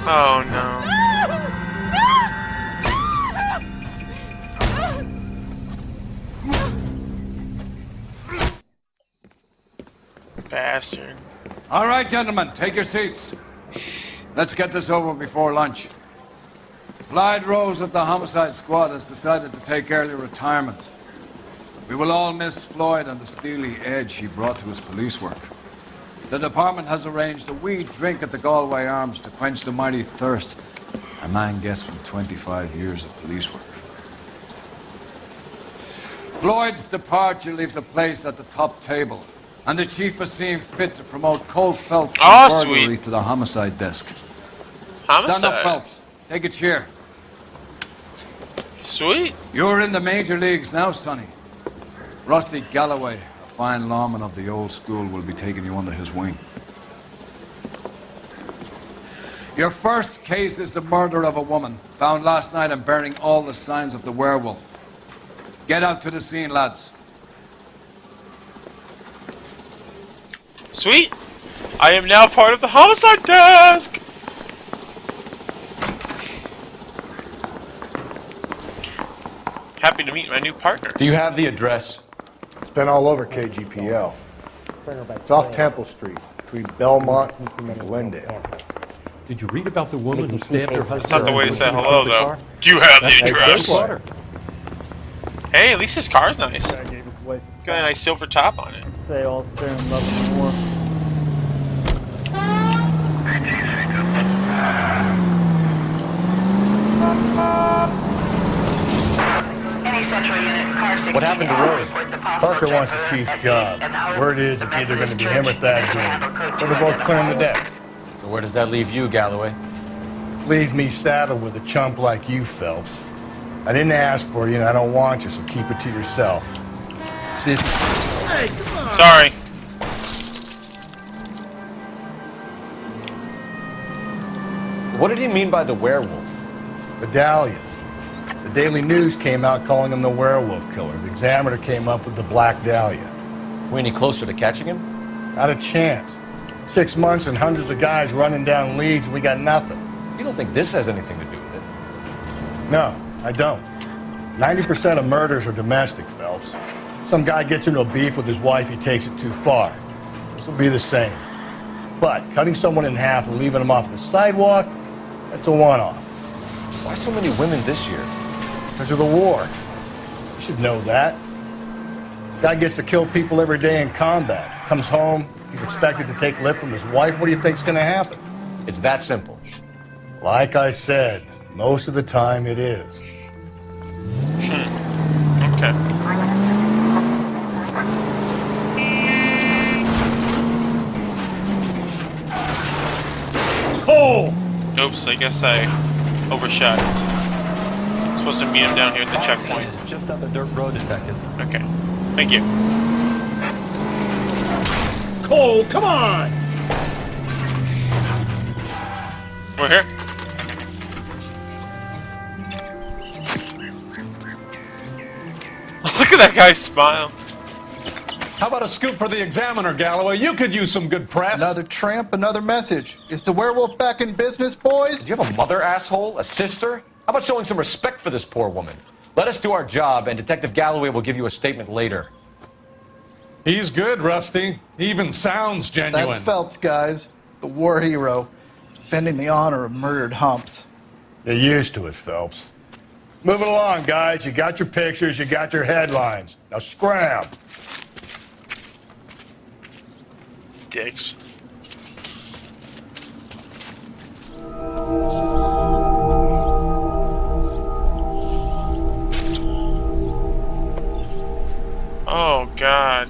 Oh no. Bastard. All right, gentlemen, take your seats. Let's get this over before lunch. Floyd Rose of the Homicide Squad has decided to take early retirement. We will all miss Floyd and the steely edge he brought to his police work. The department has arranged a wee drink at the Galway Arms to quench the mighty thirst a man gets from 25 years of police work. Floyd's departure leaves a place at the top table, and the chief has seen fit to promote Cole Phelps from burglary to the homicide desk. Homicide. Stand up, Phelps. Take a chair. Sweet. You're in the major leagues now, Sonny. Rusty Galloway, a fine lawman of the old school, will be taking you under his wing. Your first case is the murder of a woman, found last night and bearing all the signs of the werewolf. Get out to the scene, lads. Sweet. I am now part of the homicide desk. Happy to meet my new partner. Do you have the address? It's been all over KGPL. It's off Temple Street, between Belmont and Glendale. Did you read about the woman who stabbed her husband? That's not the way to say hello, though. Do you have the address? Hey, at least his car's nice. Got a nice silver top on it. Say all fair and love and war. What happened to Rose? Parker wants the chief's job. Word is it's either going to be him or that dude. So they're both clearing the decks. So where does that leave you, Galloway? Leaves me saddled with a chump like you, Phelps. I didn't ask for you and I don't want you, so keep it to yourself. See? Hey, come on. Sorry. What did he mean by the werewolf? Medallion. The Daily News came out calling him the werewolf killer. The Examiner came up with the Black Dahlia. We any closer to catching him? Not a chance. 6 months and hundreds of guys running down leads and we got nothing. You don't think this has anything to do with it? No, I don't. 90% of murders are domestic, Phelps. Some guy gets into a beef with his wife, he takes it too far. This will be the same. But cutting someone in half and leaving them off the sidewalk, that's a one-off. Why so many women this year? Because of the war. You should know that. Guy gets to kill people every day in combat. Comes home, he's expected to take lip from his wife. What do you think's going to happen? It's that simple. Like I said, most of the time it is. Okay. Cole! Oops, I guess I overshot. Supposed to meet him down here at the checkpoint. Just up a dirt road, detective. Okay. Thank you. Cole, come on! We're here. Look at that guy's smile. How about a scoop for the Examiner, Galloway? You could use some good press. Another tramp, another message. Is the werewolf back in business, boys? Do you have a mother, asshole? A sister? How about showing some respect for this poor woman? Let us do our job, and Detective Galloway will give you a statement later. He's good, Rusty. He even sounds genuine. That's Phelps, guys. The war hero. Defending the honor of murdered humps. You're used to it, Phelps. Moving along, guys. You got your pictures, you got your headlines. Now scram. Dicks. Oh, God.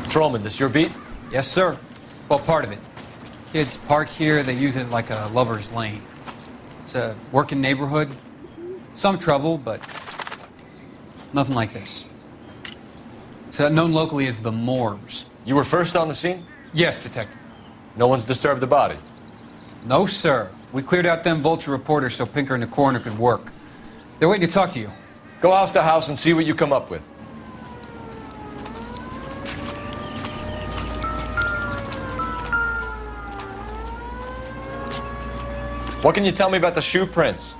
Patrolman, this your beat? Yes, sir. Well, part of it. Kids park here, they use it like a lover's lane. It's a working neighborhood. Some trouble, but nothing like this. It's known locally as the Moors. You were first on the scene? Yes, detective. No one's disturbed the body? No, sir. We cleared out them vulture reporters so Pinker and the coroner could work. They're waiting to talk to you. Go house to house and see what you come up with. What can you tell me about the shoe prints?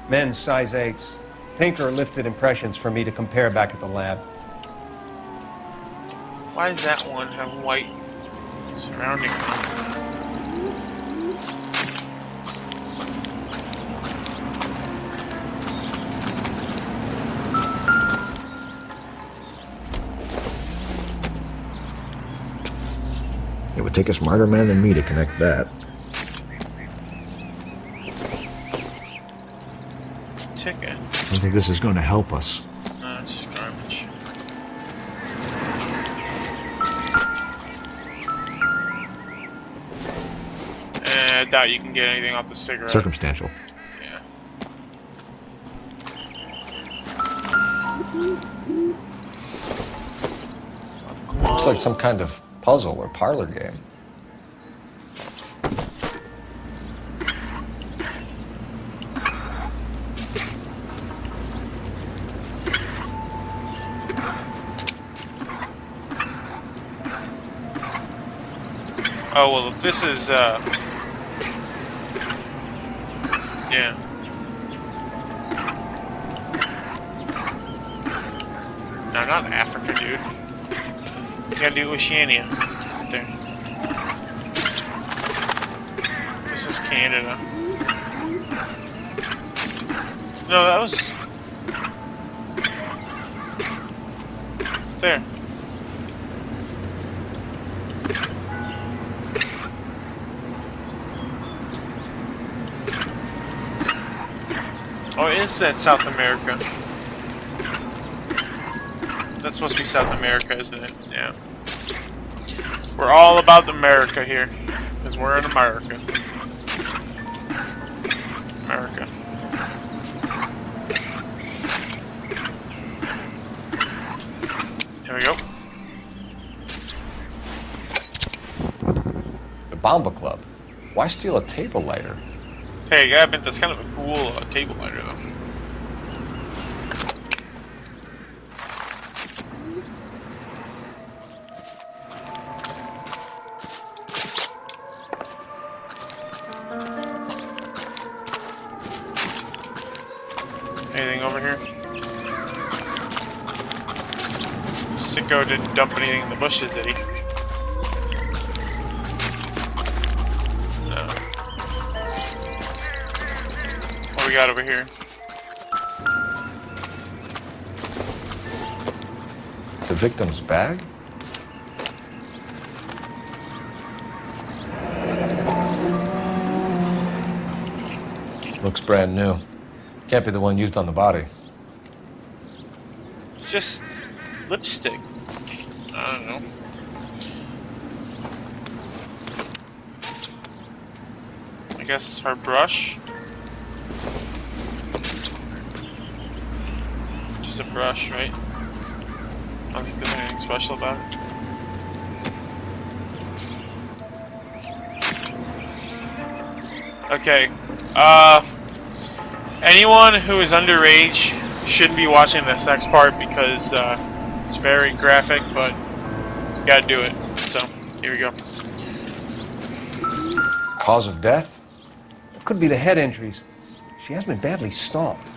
Men's size 8s. Pinker lifted impressions for me to compare back at the lab. Why does that one have white surrounding? It would take a smarter man than me to connect that. Ticket. I don't think this is going to help us. No, it's just garbage. I doubt you can get anything off the cigarette. Circumstantial. Yeah. Looks like some kind of puzzle or parlor game. Oh, well, this is, yeah. No, not Africa, dude. You gotta do Oceania. Right there. This is Canada. No, that was... There. Oh, is that South America? That's supposed to be South America, isn't it? Yeah. We're all about America here. Because we're in America. America. Here we go. The Bomba Club. Why steal a table lighter? Hey, yeah, I bet that's kind of a cool table lighter, though. Anything over here? Sicko didn't dump anything in the bushes, did he? No. What we got over here? The victim's bag? Looks brand new. Can't be the one used on the body. Just lipstick. I don't know. I guess her brush. Just a brush, right? I don't think there's anything special about it. Okay. Anyone who is underage shouldn't be watching the sex part because it's very graphic, but you gotta do it. So, here we go. Cause of death? It could be the head injuries. She has been badly stomped.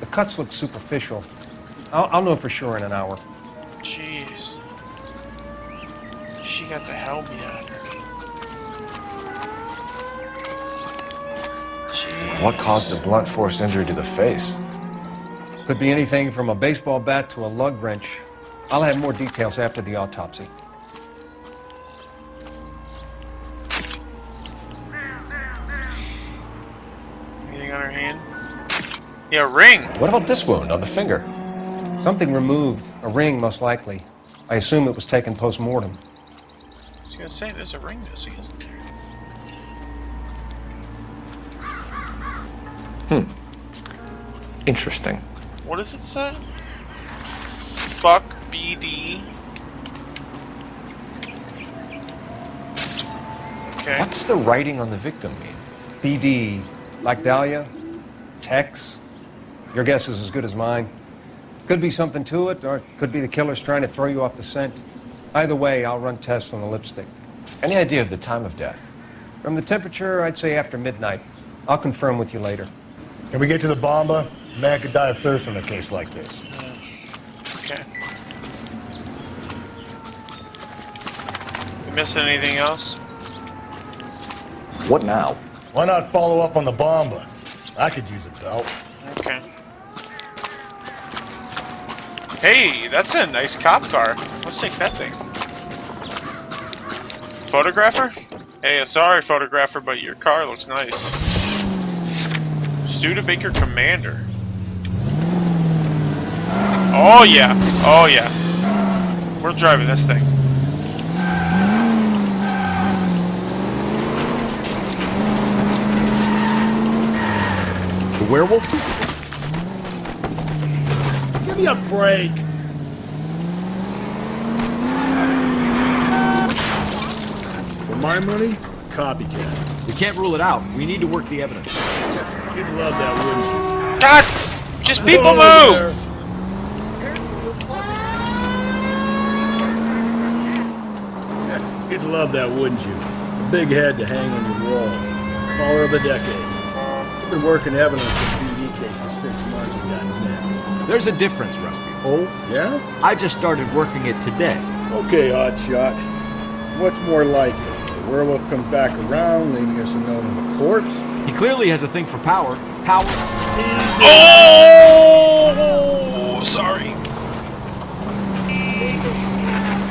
The cuts look superficial. I'll know for sure in an hour. Jeez. She got the hell beat out of her. Jeez. What caused the blunt force injury to the face? Could be anything from a baseball bat to a lug wrench. I'll have more details after the autopsy. Anything on her hand? Yeah, ring. What about this wound on the finger? Something removed. A ring, most likely. I assume it was taken post-mortem. I was gonna say, there's a ring missing, isn't there? Interesting. What does it say? Fuck BD. Okay. What does the writing on the victim mean? BD. Like Dahlia? Tex? Your guess is as good as mine. Could be something to it, or it could be the killer's trying to throw you off the scent. Either way, I'll run tests on the lipstick. Any idea of the time of death? From the temperature, I'd say after midnight. I'll confirm with you later. Can we get to the bomba? A man could die of thirst in a case like this. Okay. You missing anything else? What now? Why not follow up on the bomba? I could use a belt. Okay. Hey, that's a nice cop car. Let's take that thing. Photographer? Hey, sorry, photographer, but your car looks nice. Studebaker Commander. Oh yeah, oh yeah. We're driving this thing. The werewolf? Give me a break. For my money, copycat. We can't rule it out. We need to work the evidence. You'd love that, wouldn't you? God! Just people Whoa, move! there. You'd love that, wouldn't you? A big head to hang on your wall. Caller of the decade. I've been working evidence for the BD case for 6 months and got next. There's a difference, Rusty. Oh, yeah? I just started working it today. Okay, Hotshot. What's more likely? The werewolf comes back around, leaving us a note on the corpse? He clearly has a thing for power. Power. Oh! Sorry.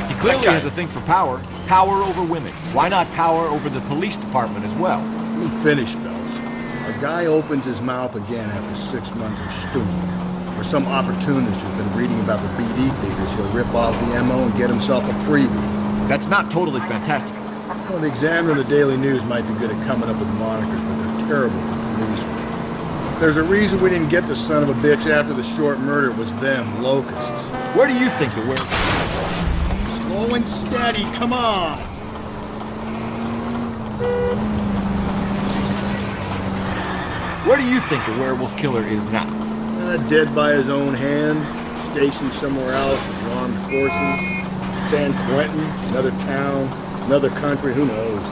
He clearly has a thing for power. Power over women. Why not power over the police department as well? Let me finish, fellas. A guy opens his mouth again after 6 months of stewing. Or some opportunist who's been reading about the BD figures, he'll rip off the MO and get himself a freebie. That's not totally fantastic. Well, the Examiner and the Daily News might be good at coming up with monikers, but they're terrible for police work. If there's a reason we didn't get the son of a bitch after the short murder, it was them, locusts. Where do you think the werewolf? Slow and steady, come on! Where do you think the werewolf killer is now? Dead by his own hand, stationed somewhere else with armed forces. San Quentin, another town, another country, who knows?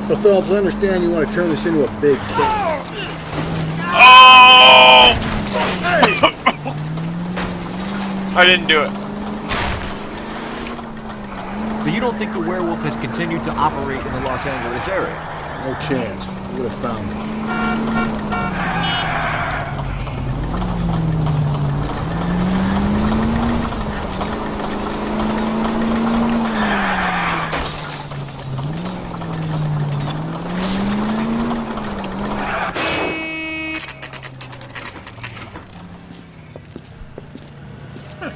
So, Phelps, I understand you want to turn this into a big case. Oh! I didn't do it. So you don't think the werewolf has continued to operate in the Los Angeles area? No chance. You would have found him.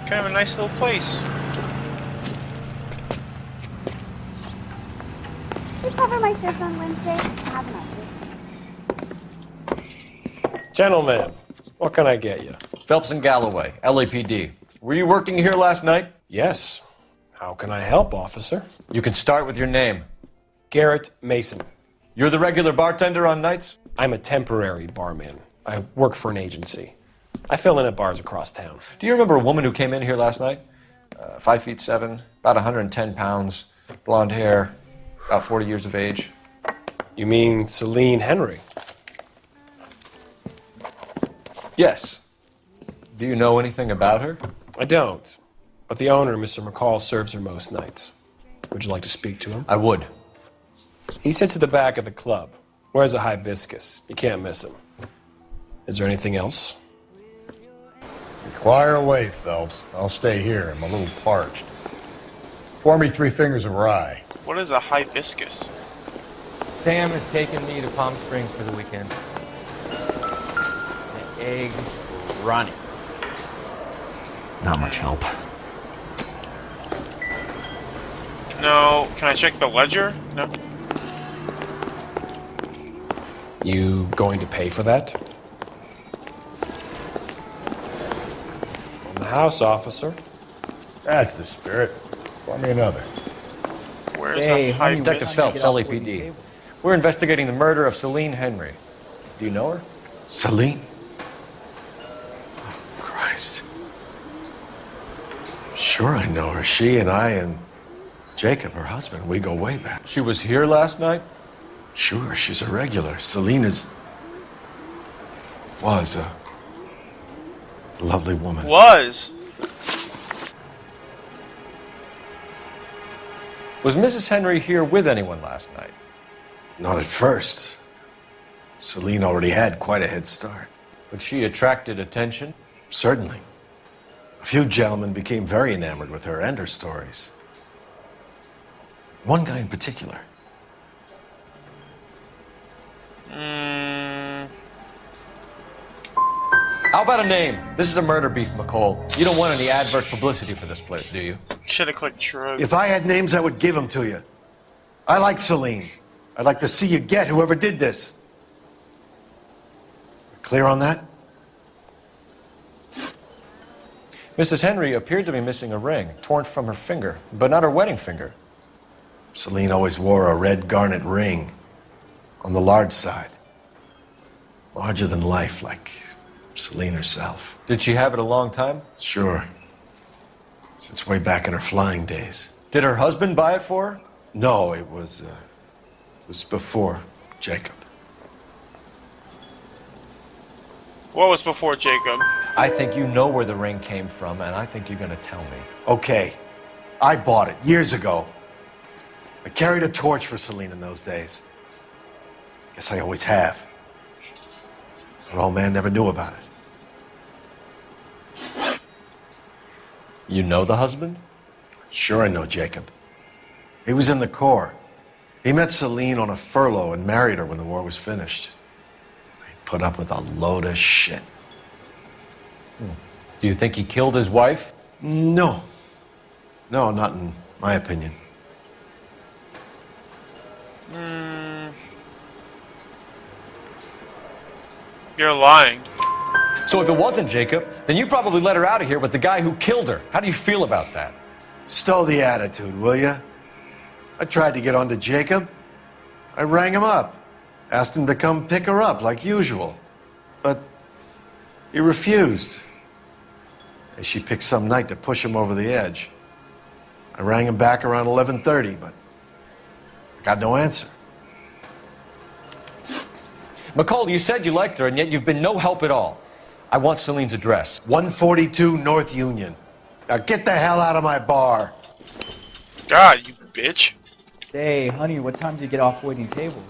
Kind of a nice little place. We cover my shift on Wednesday. Have a nice day. Gentlemen, what can I get you? Phelps and Galloway, LAPD. Were you working here last night? Yes. How can I help, officer? You can start with your name. Garrett Mason. You're the regular bartender on nights? I'm a temporary barman. I work for an agency. I fill in at bars across town. Do you remember a woman who came in here last night? 5'7", about 110 pounds, blonde hair, about 40 years of age. You mean Celine Henry? Yes. Do you know anything about her? I don't. But the owner, Mr. McCall, serves her most nights. Would you like to speak to him? I would. He sits at the back of the club. Wears a hibiscus. You can't miss him. Is there anything else? Fire away, Phelps. I'll stay here. I'm a little parched. Pour me 3 fingers of rye. What is a hibiscus? Sam has taken me to Palm Springs for the weekend. The egg runny. Not much help. No. Can I check the ledger? No. You going to pay for that? On the house, officer. That's the spirit. Pour me another. Where's Say, a hibiscus? Detective Phelps, LAPD. We're investigating the murder of Celine Henry. Do you know her? Celine? Oh, Christ. Sure I know her. She and I and Jacob, her husband, we go way back. She was here last night? Sure, she's a regular. Celine was a lovely woman. Was Mrs. Henry here with anyone last night? Not at first. Celine already had quite a head start. But she attracted attention? Certainly. A few gentlemen became very enamored with her and her stories. One guy in particular. How about a name? This is a murder beef, McCall. You don't want any adverse publicity for this place, do you? should have clicked shrug. If I had names, I would give them to you. I like Celine. I'd like to see you get whoever did this. Clear on that? Mrs. Henry appeared to be missing a ring, torn from her finger, but not her wedding finger. Celine always wore a red garnet ring on the large side. Larger than life, like Celine herself. Did she have it a long time? Sure. Since way back in her flying days. Did her husband buy it for her? No, it was before Jacob. What was before Jacob? I think you know where the ring came from, and I think you're gonna tell me. Okay. I bought it years ago. I carried a torch for Celine in those days. Guess I always have. But old man never knew about it. You know the husband? Sure I know Jacob. He was in the Corps. He met Celine on a furlough and married her when the war was finished. He put up with a load of shit. Do you think he killed his wife? No. No, not in my opinion. You're lying. So if it wasn't Jacob, then you probably let her out of here with the guy who killed her. How do you feel about that? Stow the attitude, will ya? I tried to get onto Jacob. I rang him up. Asked him to come pick her up like usual. But he refused. And she picked some night to push him over the edge. I rang him back around 11:30, but I got no answer. McCall, you said you liked her, and yet you've been no help at all. I want Celine's address. 142 North Union. Now get the hell out of my bar. God, you bitch. Say, honey, what time do you get off waiting tables?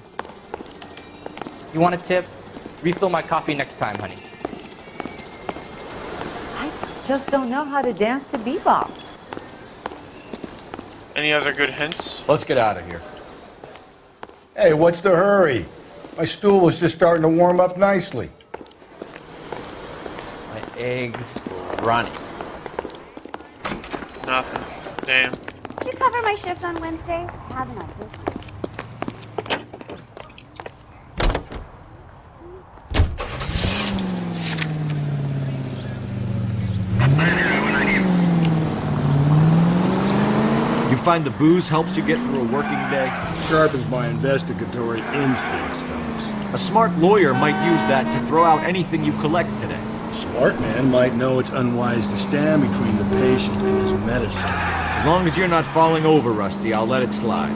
You want a tip? Refill my coffee next time, honey. I just don't know how to dance to bebop. Any other good hints? Let's get out of here. Hey, what's the hurry? My stool was just starting to warm up nicely. My eggs running. Nothing. Damn. Did you cover my shift on Wednesday? I have an idea. You find the booze helps you get through a working day? Sharpens my investigatory instincts, fellas. A smart lawyer might use that to throw out anything you collect today. A smart man might know it's unwise to stand between the patient and his medicine. As long as you're not falling over, Rusty, I'll let it slide.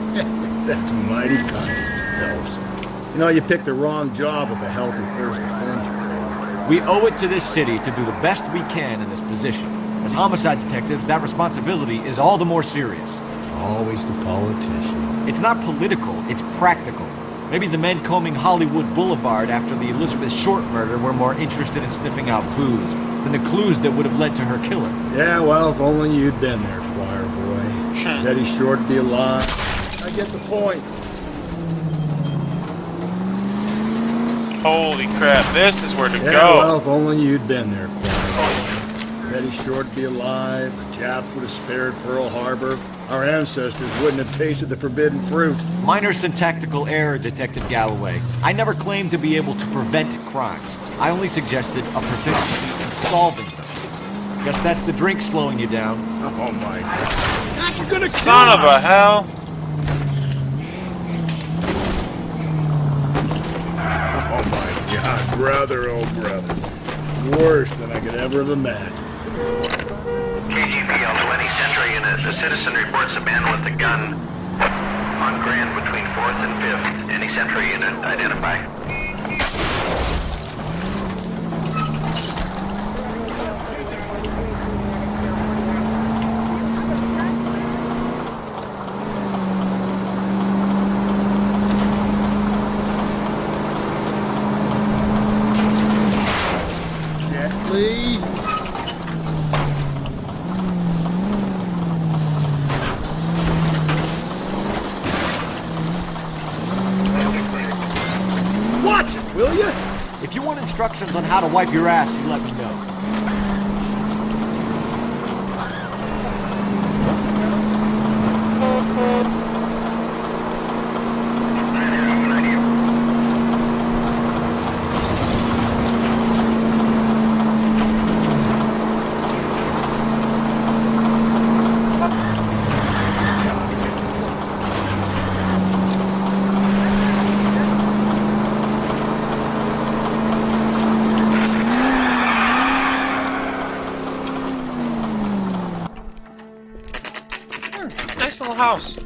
That's mighty kind of you, fellas. You know, you picked the wrong job with a healthy thirst for friendship. We owe it to this city to do the best we can in this position. As homicide detectives, that responsibility is all the more serious. Always the politician. It's not political, it's practical. Maybe the men combing Hollywood Boulevard after the Elizabeth Short murder were more interested in sniffing out booze than the clues that would have led to her killer. Yeah, well, if only you'd been there, choir boy. Teddy Short to be alive. I get the point. Holy crap, this is where to Yeah, go. well, if only you'd been there, choir boy. Teddy Short to be alive. The Japs would have spared Pearl Harbor. Our ancestors wouldn't have tasted the forbidden fruit. Minor syntactical error, Detective Galloway. I never claimed to be able to prevent crimes. I only suggested a proficiency in solving them. Guess that's the drink slowing you down. Oh my God. You're gonna kill Son of a us. hell. Oh my God, brother, oh brother. Worse than I could ever have imagined. KGPL 20 Century Unit. The citizen reports a man with a gun. On Grand between 4th and 5th. Any Central unit identify? Gently. Watch it, will you? If you want instructions on how to wipe your ass, you let me know. Nice little house.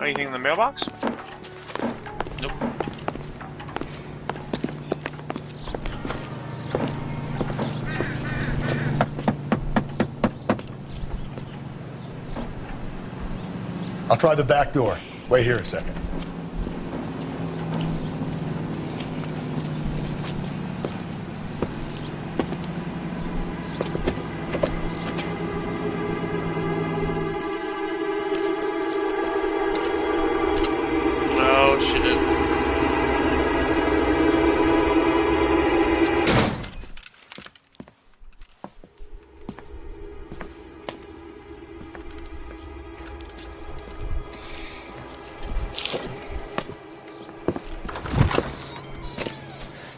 Anything in the mailbox? Nope. I'll try the back door. Wait here a second. Oh shit.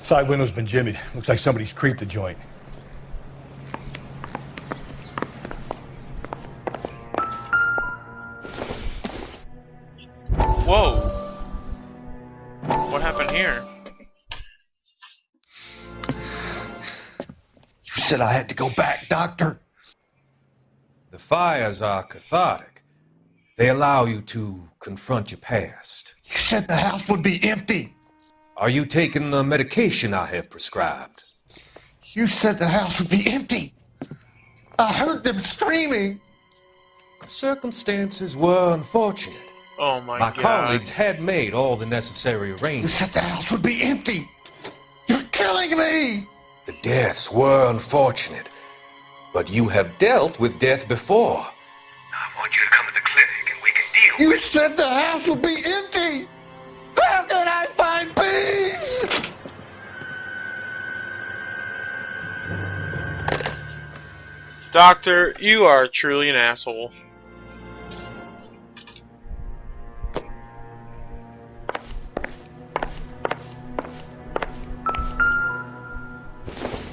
Side window's been jimmied. Looks like somebody's creeped the joint. Whoa. What happened here? You said I had to go back, Doctor. The fires are cathartic. They allow you to confront your past. You said the house would be empty. Are you taking the medication I have prescribed? You said the house would be empty. I heard them screaming. Circumstances were unfortunate. Oh my My god. colleagues had made all the necessary You arrangements. said the house would be empty. You're killing me. The deaths were unfortunate, but you have dealt with death before. I want you to come to the clinic and we can deal You said the house would be empty. How can I find peace? Doctor, you are truly an asshole.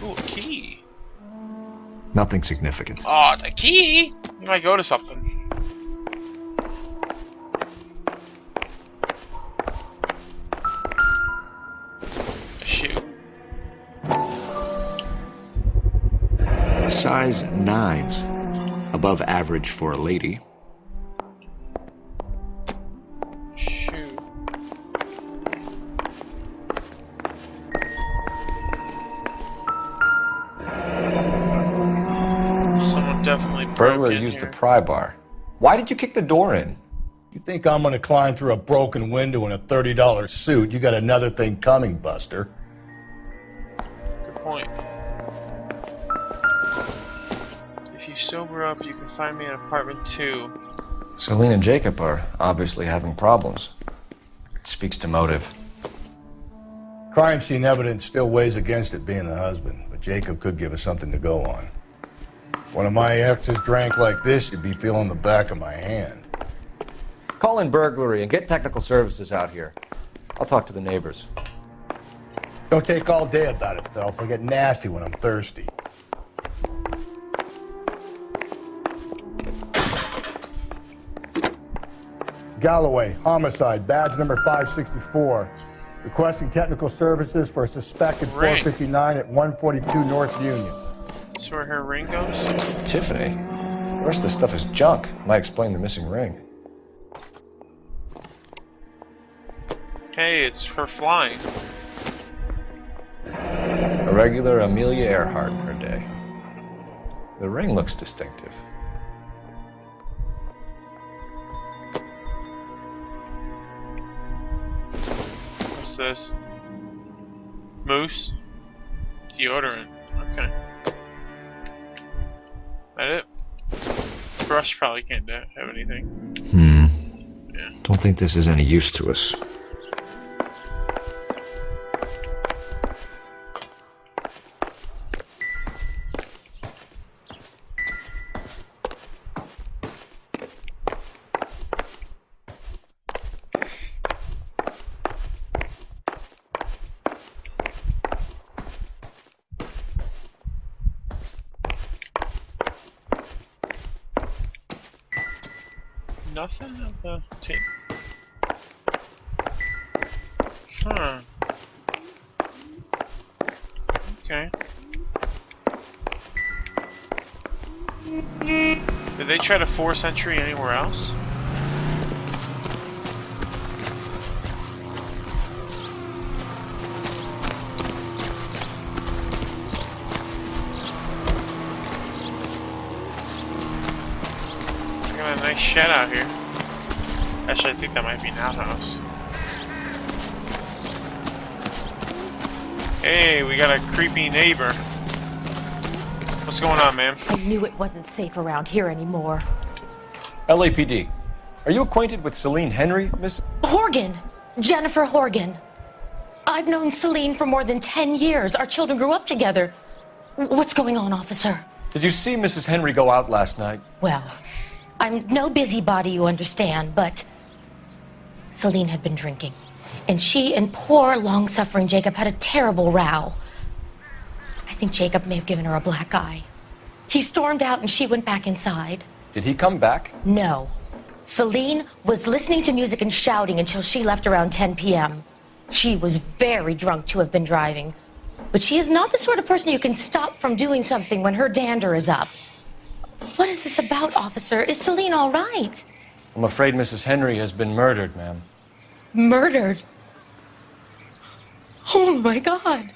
Ooh, a key. Nothing significant. Oh, it's a key! You might go to something. Shoot. Size 9s. Above average for a lady. Shoot. Someone definitely Burglar used a pry bar. Why did you kick the door in? You think I'm gonna climb through a broken window in a $30 suit? You got another thing coming, Buster. Good point. If you sober up, you can find me in apartment 2. Celine and Jacob are obviously having problems. It speaks to motive. Crime scene evidence still weighs against it being the husband, but Jacob could give us something to go on. If one of my exes drank like this, you'd be feeling the back of my hand. Call in burglary and get technical services out here. I'll talk to the neighbors. Don't take all day about it, though. I get nasty when I'm thirsty. Galloway, homicide, badge number 564. Requesting technical services for a suspected Great. 459 at 142 North Union. That's where her ring goes? Tiffany? The rest of the stuff is junk. Might explain the missing ring. Hey, it's her flying. A regular Amelia Earhart in her day. The ring looks distinctive. What's this? Mousse? Deodorant. Okay. That it? Brush probably can't have anything. Yeah. Don't think this is any use to us. Nothing of the tape. Huh. Okay. Did they try to force entry anywhere else? Got a nice shed out here. Actually, I think that might be an outhouse. Hey, we got a creepy neighbor. What's going on, ma'am? I knew it wasn't safe around here anymore. LAPD. Are you acquainted with Celine Henry, Miss? Horgan! Jennifer Horgan. I've known Celine for more than 10 years. Our children grew up together. What's going on, officer? Did you see Mrs. Henry go out last night? Well, I'm no busybody, you understand, but Celine had been drinking. And she and poor, long-suffering Jacob had a terrible row. I think Jacob may have given her a black eye. He stormed out and she went back inside. Did he come back? No. Celine was listening to music and shouting until she left around 10 p.m. She was very drunk to have been driving. But she is not the sort of person you can stop from doing something when her dander is up. What is this about, officer? Is Celine all right? I'm afraid Mrs. Henry has been murdered, ma'am. Murdered? Oh my God.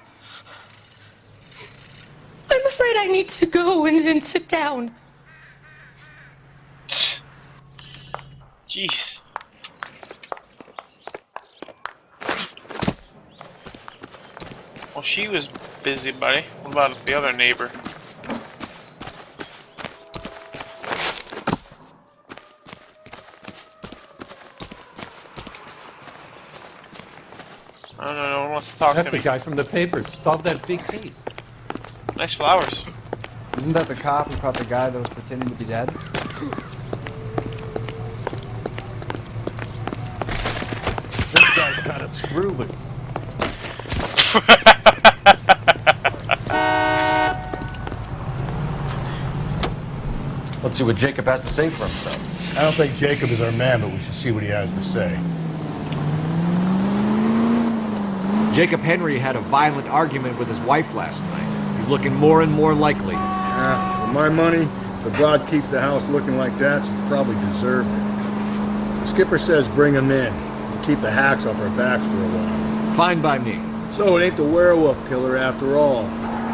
I'm afraid I need to go and sit down. Jeez. Well, she was busy, buddy. What about the other neighbor? I don't know, no one wants to talk That's to me. the guy from the papers. Solved that big case. Nice flowers. Isn't that the cop who caught the guy that was pretending to be dead? This guy's kind of screw loose. Let's see what Jacob has to say for himself. I don't think Jacob is our man, but we should see what he has to say. Jacob Henry had a violent argument with his wife last night. He's looking more and more likely. Yeah, for my money, if the broad keeps the house looking like that, she probably deserved it. The skipper says bring him in. We'll keep the hacks off our backs for a while. Fine by me. So it ain't the werewolf killer after all.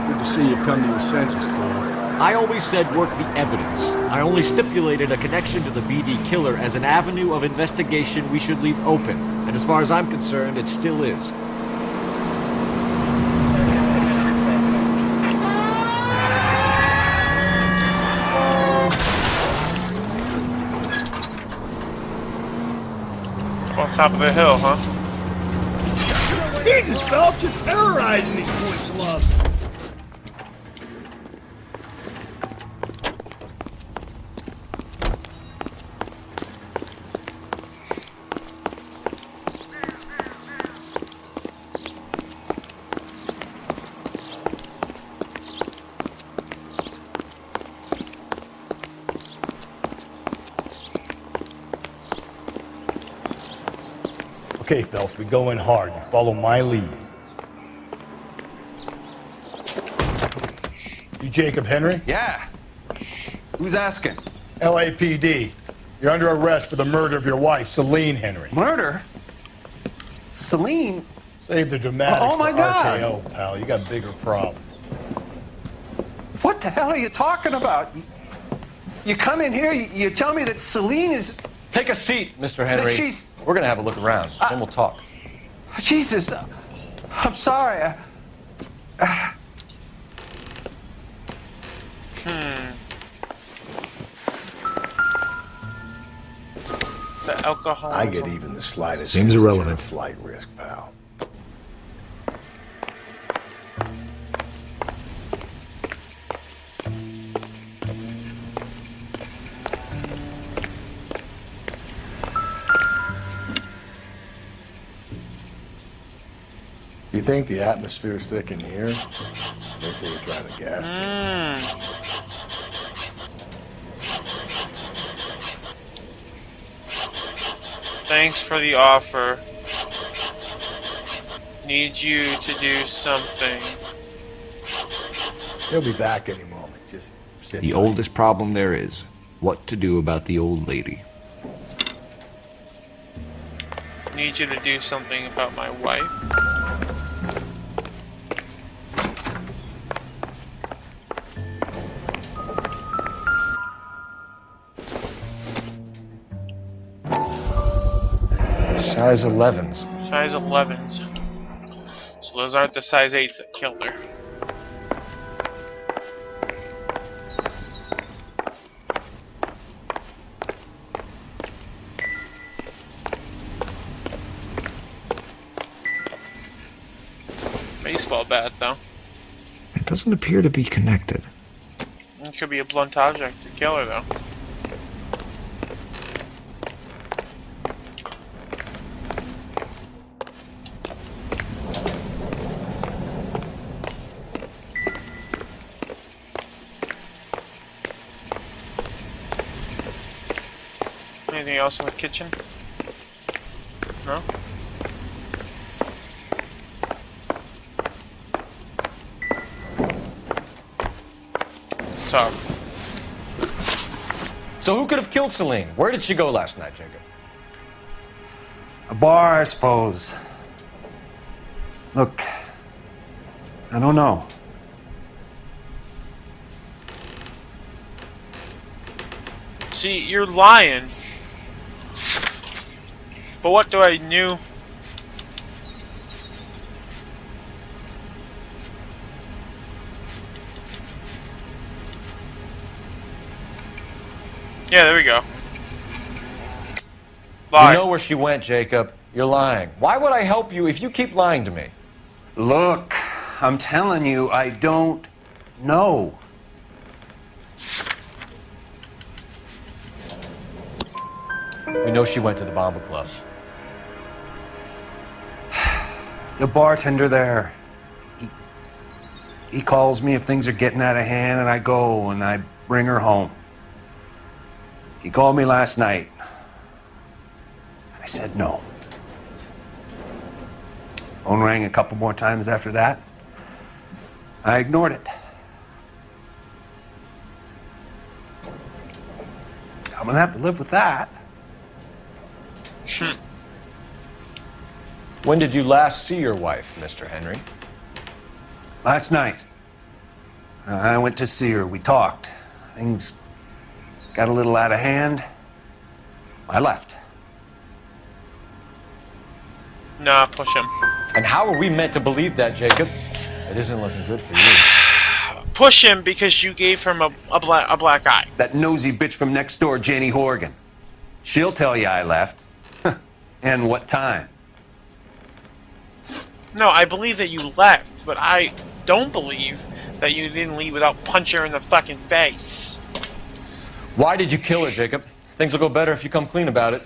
Good to see you come to your senses, Cole. I always said work the evidence. I only stipulated a connection to the BD killer as an avenue of investigation we should leave open. And as far as I'm concerned, it still is. On top of the hill, huh? Jesus, Phelps, you're terrorizing these poor slubs. Okay, Phelps, we go in hard. You follow my lead. You Jacob Henry? Yeah. Who's asking? LAPD. You're under arrest for the murder of your wife, Celine Henry. Murder? Celine? Save the dramatics Oh, my for God. RKO, pal. You got bigger problems. What the hell are you talking about? You come in here, you tell me that Celine is... Take a seat, Mr. Henry. That she's... We're gonna have a look around, then we'll talk. Jesus, I'm sorry. The alcohol. I get even the slightest Seems irrelevant. flight risk, pal. You think the atmosphere's thick in here? Wait till you try the gas chamber. Thanks for the offer. Need you to do something. He'll be back any moment. Just sit The tight. oldest problem there is, what to do about the old lady. Need you to do something about my wife. Size 11s. Size 11s. So those aren't the size 8s that killed her. Baseball bat, though. It doesn't appear to be connected. It could be a blunt object to kill her, though. Anything else in the kitchen? No? It's tough. So who could have killed Celine? Where did she go last night, Jacob? A bar, I suppose. Look, I don't know. See, you're lying. But what do I knew? Yeah, there we go. Lie. You know where she went, Jacob. You're lying. Why would I help you if you keep lying to me? Look, I'm telling you, I don't know. We know she went to the Bomber Club. The bartender there, he calls me if things are getting out of hand, and I go and I bring her home. He called me last night. I said no. Phone rang a couple more times after that. I ignored it. I'm gonna have to live with that. When did you last see your wife, Mr. Henry? Last night. I went to see her. We talked. Things got a little out of hand. I left. Nah, push him. And how are we meant to believe that, Jacob? It isn't looking good for you. Push him because you gave him a black eye. That nosy bitch from next door, Jenny Horgan. She'll tell you I left. And what time. No, I believe that you left, but I don't believe that you didn't leave without punching her in the fucking face. Why did you kill her, Jacob? Things will go better if you come clean about it.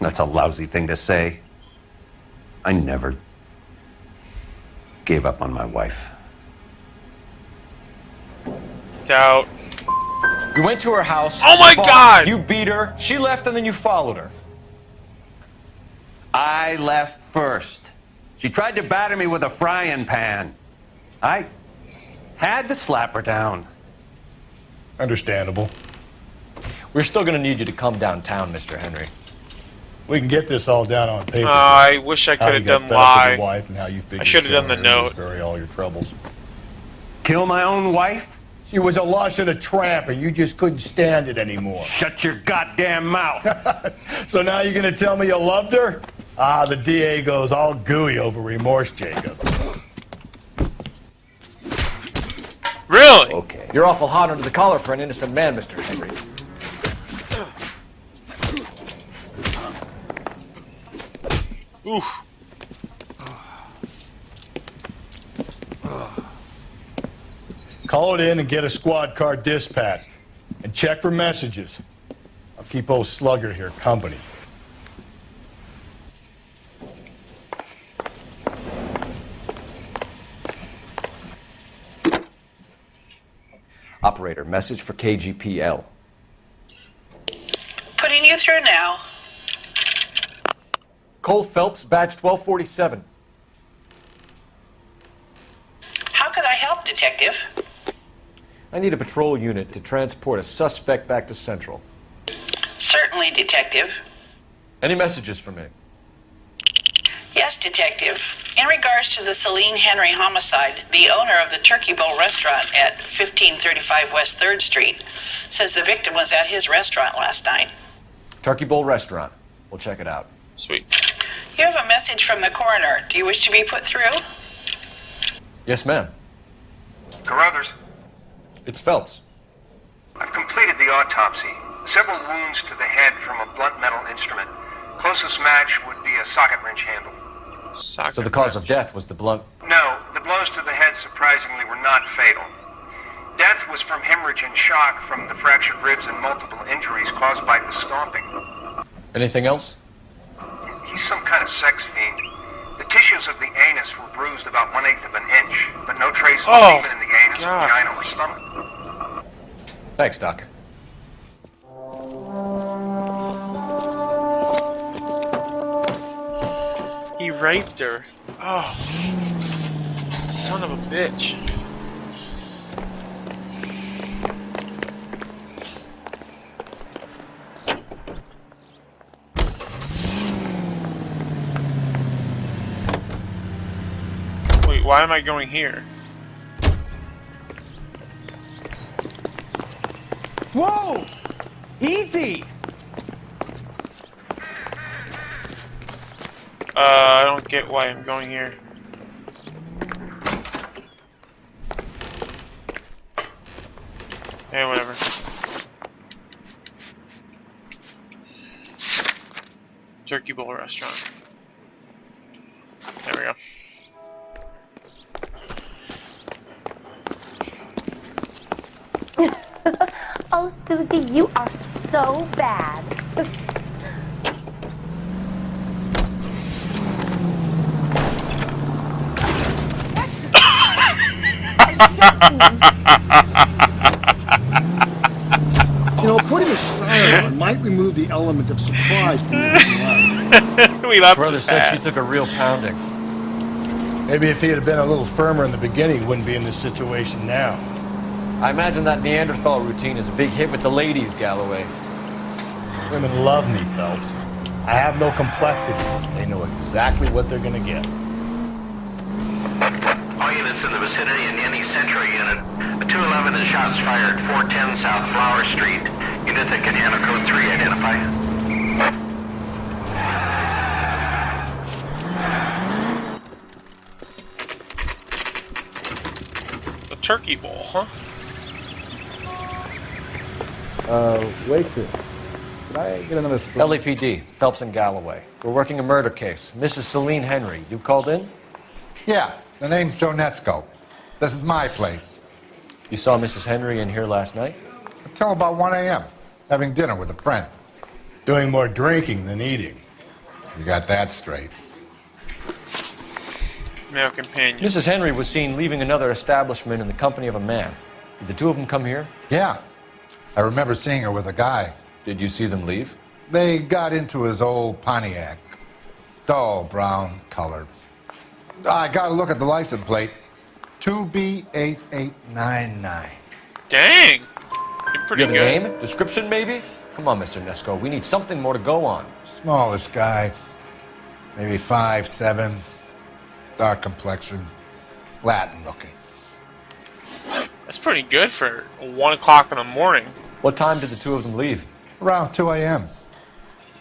That's a lousy thing to say. I never gave up on my wife. Doubt. You went to her house. Oh my God! You beat her. She left, and then you followed her. I left first. She tried to batter me with a frying pan. I Had to slap her down. Understandable. We're still going to need you to come downtown, Mr. Henry. We can get this all down on paper. I wish I could have done lie. Wife and how you I should have done the note. Bury all your troubles. Kill my own wife? She was a lush and a tramp, and you just couldn't stand it anymore. Shut your goddamn mouth. So now you're going to tell me you loved her? Ah, the DA goes all gooey over remorse, Jacob. Really? Okay. You're awful hot under the collar for an innocent man, Mr. Henry. Oof. Call it in and get a squad car dispatched. And check for messages. I'll keep old Slugger here company. Operator, message for KGPL. Putting you through now. Cole Phelps, badge 1247. How could I help, Detective? I need a patrol unit to transport a suspect back to Central. Certainly, Detective. Any messages for me? Yes, Detective. In regards to the Celine Henry homicide, the owner of the Turkey Bowl restaurant at 1535 West 3rd Street says the victim was at his restaurant last night. Turkey Bowl restaurant. We'll check it out. Sweet. You have a message from the coroner. Do you wish to be put through? Yes, ma'am. Carruthers, It's Phelps. I've completed the autopsy. Several wounds to the head from a blunt metal instrument. Closest match would be a socket wrench handle. So the cause of death was the blunt. No, the blows to the head surprisingly were not fatal. Death was from hemorrhage and shock from the fractured ribs and multiple injuries caused by the stomping. Anything else? He's some kind of sex fiend. The tissues of the anus were bruised about 1/8 of an inch, but no trace of semen in the anus, vagina, or stomach. Thanks, Doc. He raped her. Oh. Son of a bitch. Wait, why am I going here? Whoa! Easy! I don't get why I'm going here. Hey, whatever. Turkey Bowl restaurant. There we go. Oh, Susie, you are so bad. You know, putting a siren on might remove the element of surprise from your life. We left Brother said she took a real pounding. Maybe if he had been a little firmer in the beginning, he wouldn't be in this situation now. I imagine that Neanderthal routine is a big hit with the ladies, Galloway. Women love me, Phelps. I have no complexity. They know exactly what they're gonna get. All units in the vicinity in any Century unit. A 211 is shots fired, 410 South Flower Street. Units that can handle code 3, identify. The Turkey Bowl, huh? Waitress. Could I get another spoon? LAPD, Phelps and Galloway. We're working a murder case. Mrs. Celine Henry, you called in? Yeah, the name's Jonesco. This is my place. You saw Mrs. Henry in here last night? Until about 1 a.m., having dinner with a friend. Doing more drinking than eating. You got that straight. Male companion. Mrs. Henry was seen leaving another establishment in the company of a man. Did the two of them come here? Yeah, I remember seeing her with a guy. Did you see them leave? They got into his old Pontiac. Dull brown color. I got a look at the license plate. 2B8899. Dang. You're pretty You have good. a name? Description, maybe? Come on, Mr. Nesco. We need something more to go on. Smallish guy. Maybe 5'7". Dark complexion. Latin looking. That's pretty good for 1 o'clock in the morning. What time did the two of them leave? Around 2 a.m.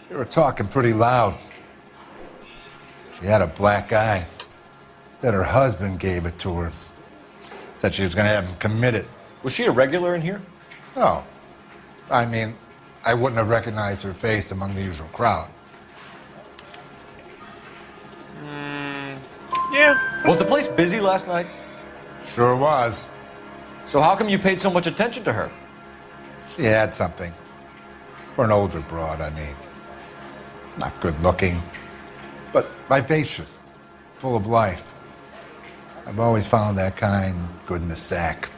They were talking pretty loud. She had a black eye. Said her husband gave it to her. Said she was going to have him committed. Was she a regular in here? No. I mean, I wouldn't have recognized her face among the usual crowd. Yeah. Was the place busy last night? Sure was. So how come you paid so much attention to her? She had something. For an older broad, I mean. Not good looking, but vivacious, full of life. I've always found that kind good in the sack.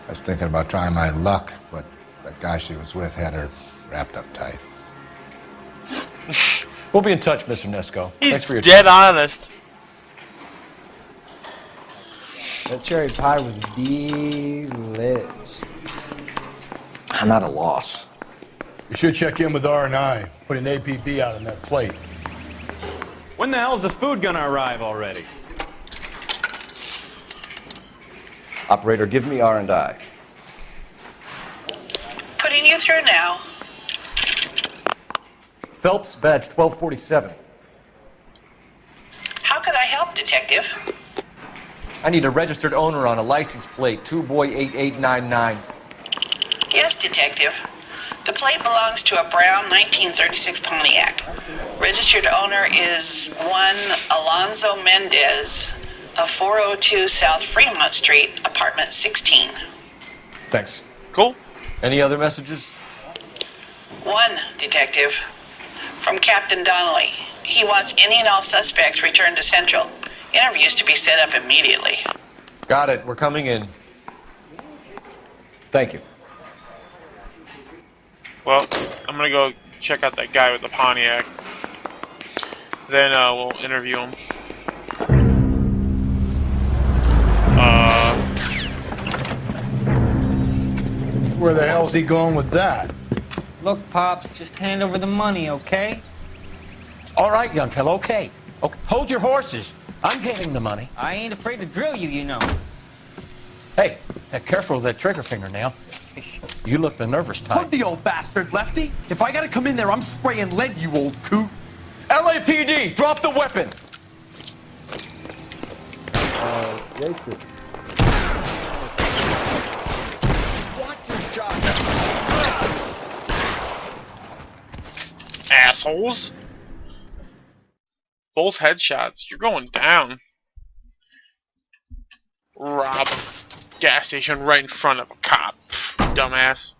I was thinking about trying my luck, but that guy she was with had her wrapped up tight. We'll be in touch, Mr. Nesco. He's Thanks for your dead time. honest. That cherry pie was delish. I'm at a loss. You should check in with R&I. Put an APB out on that plate. When the hell's the food gonna arrive already? Operator, give me R&I. Putting you through now. Phelps, badge 1247. How could I help, Detective? I need a registered owner on a license plate, 2boy8899. Yes, Detective. The plate belongs to a brown 1936 Pontiac. Registered owner is one Alonzo Mendez of 402 South Fremont Street, apartment 16. Thanks. Cool. Any other messages? One, Detective. From Captain Donnelly. He wants any and all suspects returned to Central. Interviews to be set up immediately. Got it. We're coming in. Thank you. Well, I'm gonna go check out that guy with the Pontiac. Then we'll interview him. Where the hell's he going with that? Look, Pops, just hand over the money, okay? All right, young fellow, okay. Hold your horses. I'm getting the money. I ain't afraid to drill you, you know. Hey, careful with that trigger finger now. You look the nervous type. Put the old bastard, Lefty. If I gotta come in there, I'm spraying lead, you old coot. LAPD, drop the weapon! Racist. Assholes. Both headshots. You're going down. Rob a gas station right in front of a cop. Dumbass.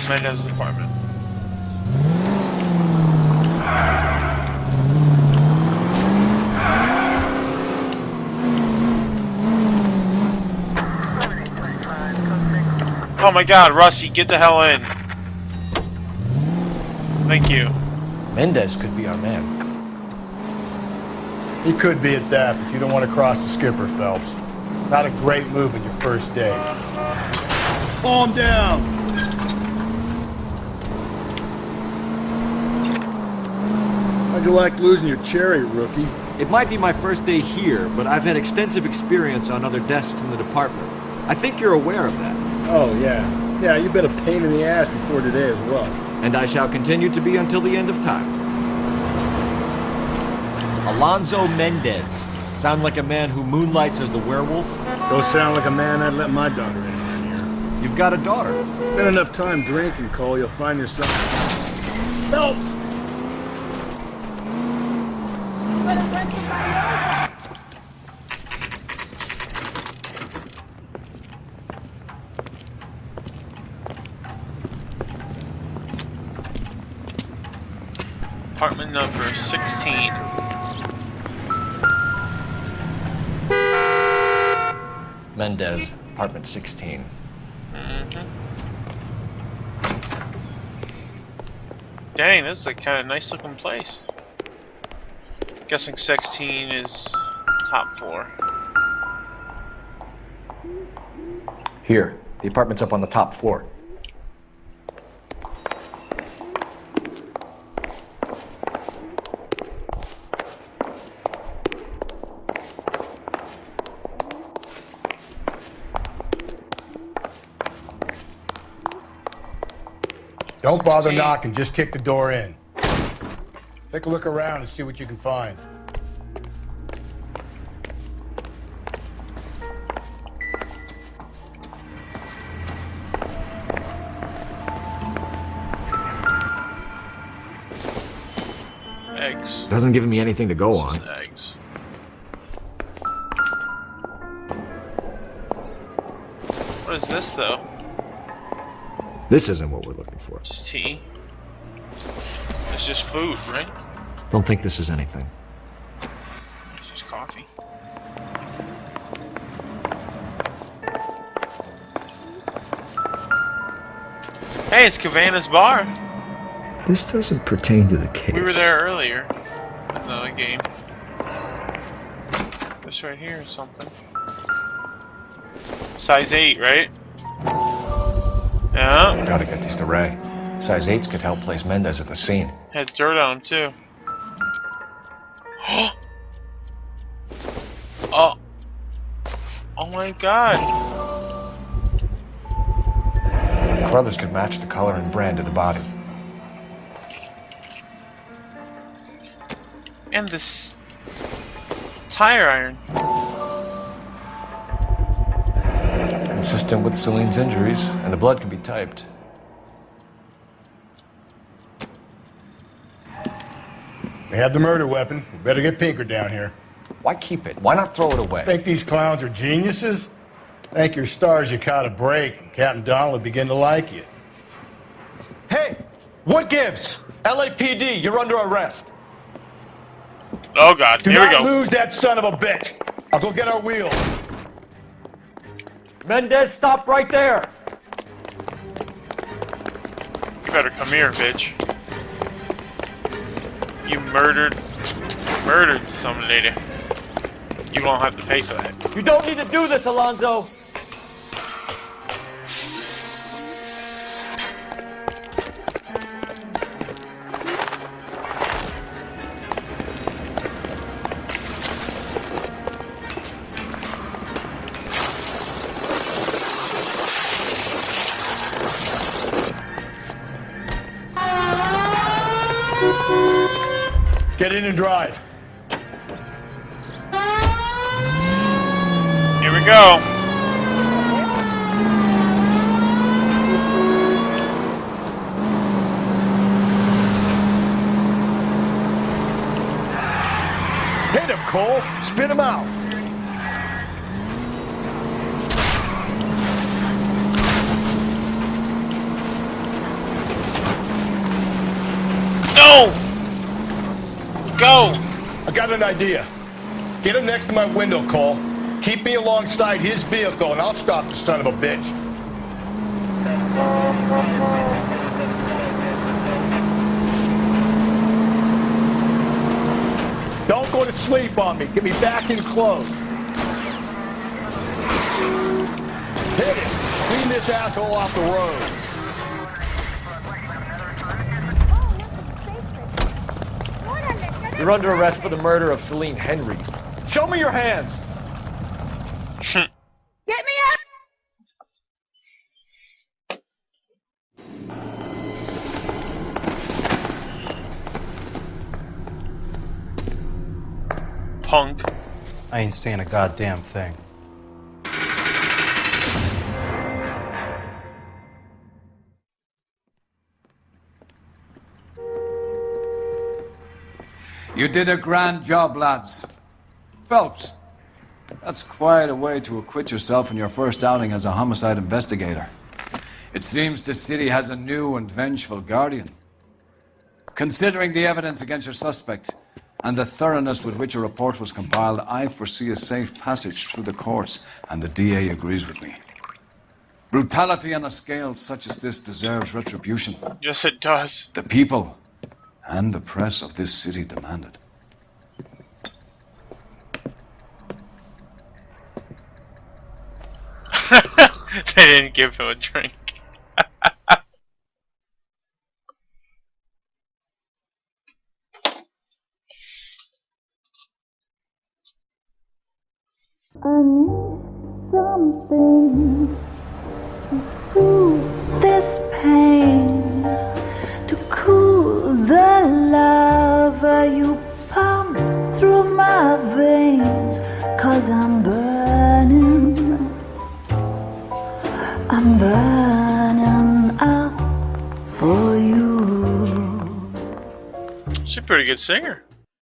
Mendez's apartment. Oh my god, Rusty, get the hell in. Thank you. Mendez could be our man. He could be at that, but you don't want to cross the skipper, Phelps. Not a great move in your first day. Calm down! How'd you like losing your cherry, rookie? It might be my first day here, but I've had extensive experience on other desks in the department. I think you're aware of that. Oh, yeah. Yeah, you've been a pain in the ass before today as well. And I shall continue to be until the end of time. Alonzo Mendez. Sound like a man who moonlights as the werewolf? Don't sound like a man I'd let my daughter in here. You've got a daughter. Spend enough time drinking, Cole, you'll find yourself... Phelps! Apartment number 16. Mendez, apartment 16. Dang, this is a kind of nice looking place. Guessing 16 is top floor. Here, the apartment's up on the top floor. Don't bother knocking, just kick the door in. Take a look around and see what you can find. Eggs. Doesn't give me anything to go on. Eggs. What is this though? This isn't what we're looking for. Just tea. It's just food, right? Don't think this is anything. It's just coffee. Hey, it's Cabana's bar. This doesn't pertain to the case. We were there earlier. In the game. This right here is something. Size 8, right? Yeah. Gotta get these to Ray. Size 8s could help place Mendez at the scene. Has dirt on him too. Oh. Oh my god. Brothers could match the color and brand of the body. And this tire iron. Consistent with Celine's injuries, and the blood can be typed. We have the murder weapon. We better get Pinker down here. Why keep it? Why not throw it away? Think these clowns are geniuses? Thank your stars you caught a break, and Captain Donald will begin to like you. Hey! What gives? LAPD, you're under arrest. Oh god, Do here we not go. lose that son of a bitch. I'll go get our wheels. Mendez, stop right there. You better come here, bitch. You murdered some lady. You won't have to pay for that. You don't need to do this, Alonzo. Get in and drive. Here we go. Hit him, Cole. Spit him out. No! Go! I got an idea. Get him next to my window, Cole. Keep me alongside his vehicle, and I'll stop the son of a bitch. Don't go to sleep on me. Get me back in close. Hit it. Clean this asshole off the road. You're under arrest for the murder of Celine Henry. Show me your hands! Get me up! Punk. I ain't saying a goddamn thing. You did a grand job, lads. Phelps, that's quite a way to acquit yourself in your first outing as a homicide investigator. It seems the city has a new and vengeful guardian. Considering the evidence against your suspect and the thoroughness with which a report was compiled, I foresee a safe passage through the courts, and the DA agrees with me. Brutality on a scale such as this deserves retribution. Yes, it does. The people and the press of this city demand it. They didn't give him a drink. I need something to soothe this pain, to cool the lava you pump through my veins, 'cause I'm burning up for you. She's a pretty good singer.